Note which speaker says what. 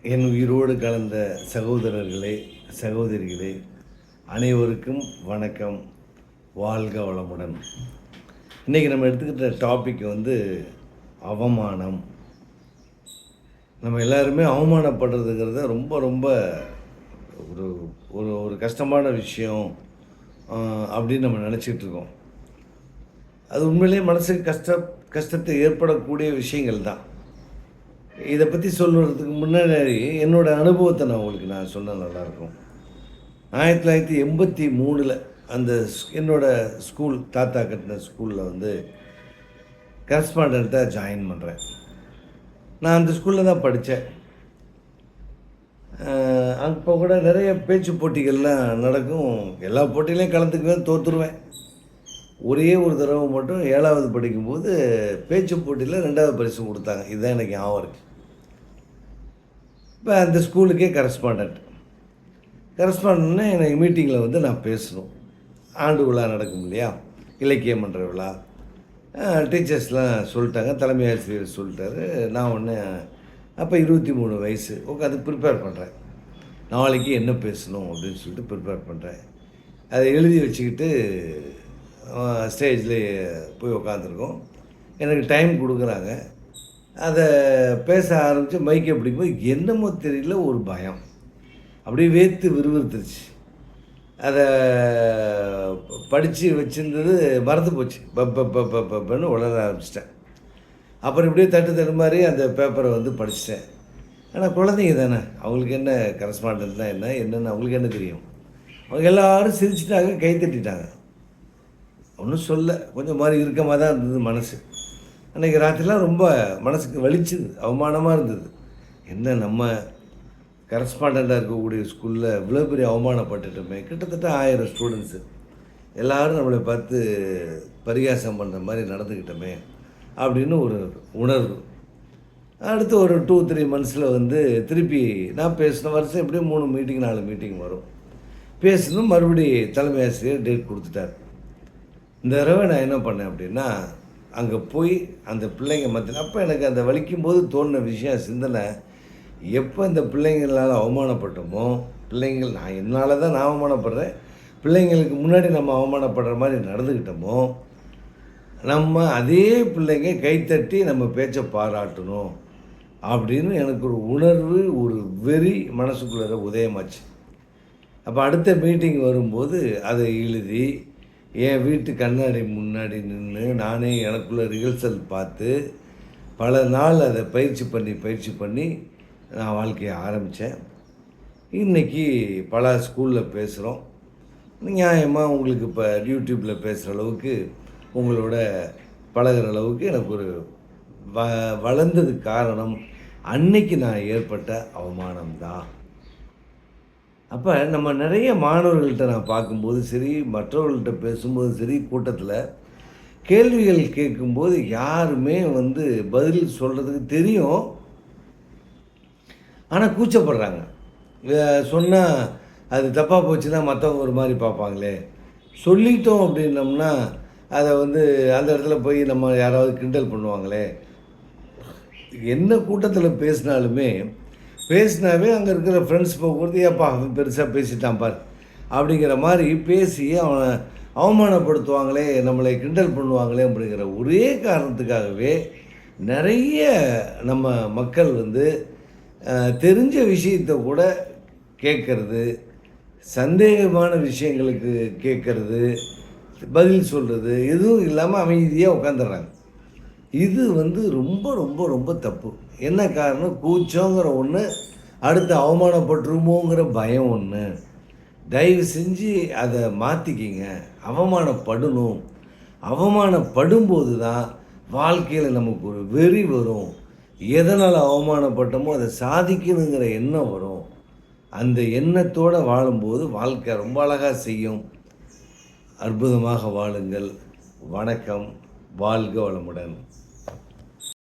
Speaker 1: என் உயிரோடு கலந்த சகோதரர்களே, சகோதரிகளே, அனைவருக்கும் வணக்கம். வாழ்க வளமுடன். இன்றைக்கி நம்ம எடுத்துக்கிட்ட டாபிக் அவமானம். நம்ம எல்லாருமே அவமானப்படுறதுங்கிறத ரொம்ப ரொம்ப ஒரு ஒரு ஒரு கஷ்டமான விஷயம் அப்படின்னு நம்ம நினச்சிட்ருக்கோம். அது உண்மையிலேயே மனசுக்கு கஷ்டத்தை ஏற்படக்கூடிய விஷயங்கள் தான். இதை பற்றி சொல்லுறதுக்கு முன்னாடி என்னோடய அனுபவத்தை நான் சொன்னால் நல்லாயிருக்கும். 1983 அந்த என்னோடய ஸ்கூல், தாத்தா கட்டின ஸ்கூலில் கரஸ்பாண்டண்ட்டாக ஜாயின் பண்ணுறேன். நான் அந்த ஸ்கூலில் தான் படித்தேன். அப்போ கூட நிறைய பேச்சு போட்டிகள்லாம் நடக்கும். எல்லா போட்டிகளையும் கலந்துக்குவேன், தோற்றுருவேன். ஒரே ஒரு தடவை மட்டும் 7வது படிக்கும்போது பேச்சு போட்டியில் 2வது பரிசு கொடுத்தாங்க. இதுதான் எனக்கு ஞாபகம் இருக்குது. இப்போ அந்த ஸ்கூலுக்கே கரஸ்பாண்டன்ட்னா எனக்கு மீட்டிங்கில் நான் பேசணும். ஆண்டு விழா நடக்கும் இல்லையா, இலக்கிய மன்ற விழா. டீச்சர்ஸ்லாம் சொல்லிட்டாங்க, தலைமை ஆசிரியர் சொல்லிட்டாரு. நான் அப்போ 23 வயசு உட்காந்து ப்ரிப்பேர் பண்ணுறேன். நாளைக்கு என்ன பேசணும் அப்படின்னு சொல்லிட்டு ப்ரிப்பேர் பண்ணுறேன். அதை எழுதி வச்சுக்கிட்டு ஸ்டேஜில் போய் உக்காந்துருக்கோம். எனக்கு டைம் கொடுக்குறாங்க. அதை பேச ஆரம்பித்து மைக்கை பிடிக்கும்போது என்னமோ தெரியல, ஒரு பயம் அப்படியே வேர்த்து விறுவிறுத்துருச்சு. அதை படித்து வச்சுருந்தது மறந்து போச்சு. பப்பன்னு உளர ஆரம்பிச்சிட்டேன். அப்புறம் இப்படியே தட்டு மாதிரி அந்த பேப்பரை படிச்சிட்டேன். ஆனால் குழந்தைங்க தானே, அவங்களுக்கு என்ன கரஸ்பாண்டன்ட்னா என்னென்னு அவங்களுக்கு என்ன தெரியும். அவங்க எல்லோரும் சிரிச்சிட்டாங்க, கை தட்டிட்டாங்க. ஒன்றும் சொல்ல, கொஞ்சம் மாதிரி இருக்கமாக தான் இருந்தது மனசு. அன்றைக்கி ராத்திரிலாம் ரொம்ப மனசுக்கு வலிச்சுது, அவமானமாக இருந்தது. என்ன நம்ம கரஸ்பாண்டண்ட்டாக இருக்கக்கூடிய ஸ்கூலில் இவ்வளோ பெரிய அவமானப்பட்டுட்டோமே. கிட்டத்தட்ட 1000 ஸ்டூடெண்ட்ஸு எல்லோரும் நம்மளை பார்த்து பரிகாசம் பண்ணுற மாதிரி நடந்துக்கிட்டோமே அப்படின்னு ஒரு உணர்வு. அடுத்து ஒரு 2-3 மந்த்ஸில் திருப்பி நான் பேசின வருஷம் எப்படியும் 3 மீட்டிங் 4 மீட்டிங் வரும். பேசணும், மறுபடி தலைமை ஆசிரியர் டேட் கொடுத்துட்டார். இந்த தடவை நான் என்ன பண்ணேன் அப்படின்னா, அங்கே போய் அந்த பிள்ளைங்க மத்தியில் அப்போ எனக்கு அந்த வலிக்கும்போது தோணின விஷயம், சிந்தனை, எப்போ இந்த பிள்ளைங்களால் அவமானப்பட்டோமோ, பிள்ளைங்கள் என்னால் தான் நான் அவமானப்படுறேன், பிள்ளைங்களுக்கு முன்னாடி நம்ம அவமானப்படுற மாதிரி நடந்துக்கிட்டோமோ, நம்ம அதே பிள்ளைங்க கைத்தட்டி நம்ம பேச்சை பாராட்டணும் அப்படின்னு எனக்கு ஒரு உணர்வு, ஒரு வெறி மனசுக்குள்ளே உதயமாச்சு. அப்போ அடுத்த மீட்டிங் வரும்போது அதை எழுதி என் வீட்டு கண்ணாடி முன்னாடி நின்று நானே எனக்குள்ளே ரிஹர்சல் பார்த்து பல நாள் அதை பயிற்சி பண்ணி நான் வாழ்க்கையை ஆரம்பித்தேன். இன்றைக்கி பல ஸ்கூலில் பேசுகிறோம். நியாயமாக உங்களுக்கு இப்போ யூடியூப்பில் பேசுகிற அளவுக்கு, உங்களோட பழகிற அளவுக்கு எனக்கு ஒரு வளர்ந்ததுக்கு காரணம் அன்னைக்கு நான் ஏற்பட்ட அவமானம்தான். அப்போ நம்ம நிறைய மாணவர்கள்ட்ட நான் பார்க்கும்போது சரி, மற்றவர்கள்ட்ட பேசும்போது சரி, கூட்டத்தில் கேள்விகள் கேட்கும்போது யாருமே பதில் சொல்கிறதுக்கு தெரியும், ஆனால் கூச்சப்படுறாங்க. சொன்னால் அது தப்பாக போச்சுன்னா மற்றவங்க ஒரு மாதிரி பார்ப்பாங்களே, சொல்லிட்டோம் அப்படின்னோம்னா அதை அந்த இடத்துல போய் நம்ம யாராவது கிண்டல் பண்ணுவாங்களே. என்ன கூட்டத்தில் பேசினாவே அங்கே இருக்கிற ஃப்ரெண்ட்ஸ் போக்குவரத்து, ஏப்பா அவன் பெருசாக பேசிட்டான் பார் அப்படிங்கிற மாதிரி பேசி அவனை அவமானப்படுத்துவாங்களே, நம்மளை கிண்டல் பண்ணுவாங்களே அப்படிங்கிற ஒரே காரணத்துக்காகவே நிறைய நம்ம மக்கள் தெரிஞ்ச விஷயத்தை கூட கேட்கறது, சந்தேகமான விஷயங்களுக்கு கேட்கறது, பதில் சொல்கிறது எதுவும் இல்லாமல் அமைதியாக உட்காந்துடுறாங்க. இது ரொம்ப ரொம்ப ரொம்ப தப்பு. என்ன காரணம்? கூச்சங்கிற ஒன்று, அடுத்து அவமானப்பட்டுருமோங்கிற பயம் ஒன்று. தயவு செஞ்சு அதை மாற்றிக்கிங்க. அவமானப்படணும். அவமானப்படும்போது தான் வாழ்க்கையில் நமக்கு ஒரு வெறி வரும். எதனால் அவமானப்பட்டமோ அதை சாதிக்கணுங்கிற எண்ணம் வரும். அந்த எண்ணத்தோடு வாழும்போது வாழ்க்கை ரொம்ப அழகாக செய்யும். அற்புதமாக வாழுங்கள். வணக்கம். வாழ்க வளமுடன்.